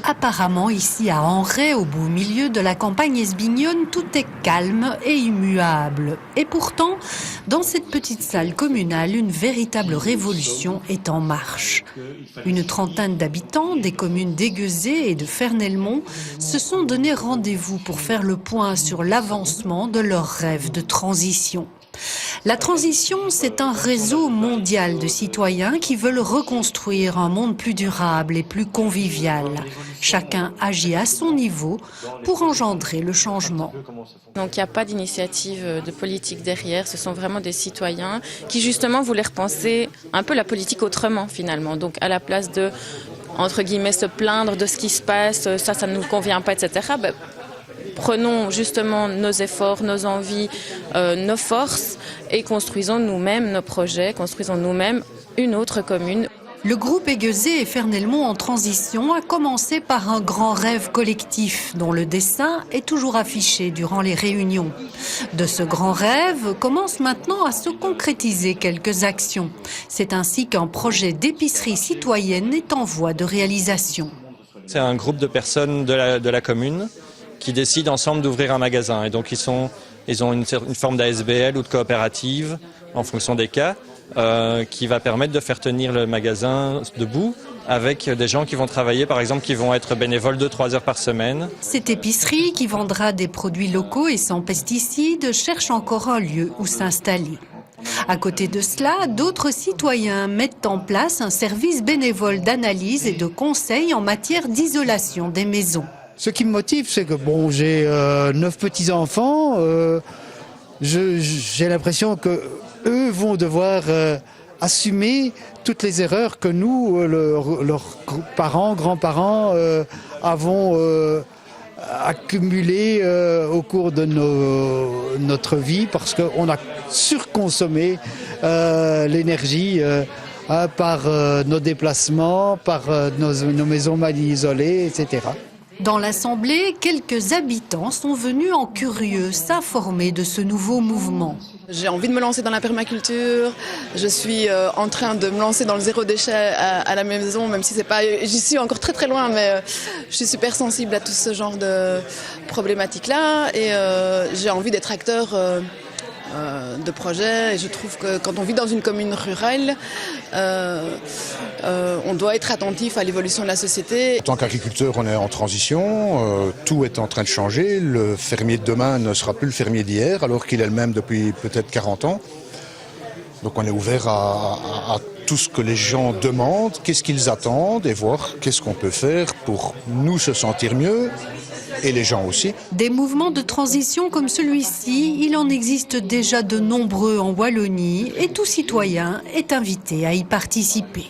Apparemment, ici à Anray, au beau milieu de la campagne esbignonne, tout est calme et immuable. Et pourtant, dans cette petite salle communale, une véritable révolution est en marche. Une trentaine d'habitants des communes d'Aiguezé et de Fernelmont se sont donné rendez-vous pour faire le point sur l'avancement de leur rêve de transition. La transition, c'est un réseau mondial de citoyens qui veulent reconstruire un monde plus durable et plus convivial. Chacun agit à son niveau pour engendrer le changement. Donc il n'y a pas d'initiative de politique derrière, ce sont vraiment des citoyens qui justement voulaient repenser un peu la politique autrement finalement. Donc à la place de, entre guillemets, se plaindre de ce qui se passe, ça ne nous convient pas, etc. Prenons justement nos efforts, nos envies, nos forces et construisons nous-mêmes nos projets, construisons nous-mêmes une autre commune. Le groupe Aiguezé et Fernelmont en transition a commencé par un grand rêve collectif dont le dessin est toujours affiché durant les réunions. De ce grand rêve commencent maintenant à se concrétiser quelques actions. C'est ainsi qu'un projet d'épicerie citoyenne est en voie de réalisation. C'est un groupe de personnes de la commune qui décident ensemble d'ouvrir un magasin. Et donc ils ont une forme d'ASBL ou de coopérative en fonction des cas qui va permettre de faire tenir le magasin debout avec des gens qui vont travailler, par exemple, qui vont être bénévoles 2-3 heures par semaine. Cette épicerie, qui vendra des produits locaux et sans pesticides, cherche encore un lieu où s'installer. À côté de cela, d'autres citoyens mettent en place un service bénévole d'analyse et de conseil en matière d'isolation des maisons. Ce qui me motive, c'est que bon, j'ai 9 petits-enfants. J'ai l'impression que eux vont devoir assumer toutes les erreurs que nous, leurs parents, grands-parents, avons accumulées au cours de notre vie parce qu'on a surconsommé l'énergie par nos déplacements, par nos maisons mal isolées, etc. Dans l'Assemblée, quelques habitants sont venus en curieux s'informer de ce nouveau mouvement. J'ai envie de me lancer dans la permaculture, je suis en train de me lancer dans le zéro déchet à la maison, même si j'y suis encore très très loin, mais je suis super sensible à tout ce genre de problématiques-là et j'ai envie d'être acteur de projets et je trouve que quand on vit dans une commune rurale, on doit être attentif à l'évolution de la société. En tant qu'agriculteur, on est en transition, tout est en train de changer. Le fermier de demain ne sera plus le fermier d'hier, alors qu'il est le même depuis peut-être 40 ans. Donc on est ouvert à tout ce que les gens demandent, qu'est-ce qu'ils attendent et voir qu'est-ce qu'on peut faire pour nous se sentir mieux. Et les gens aussi. Des mouvements de transition comme celui-ci, il en existe déjà de nombreux en Wallonie et tout citoyen est invité à y participer.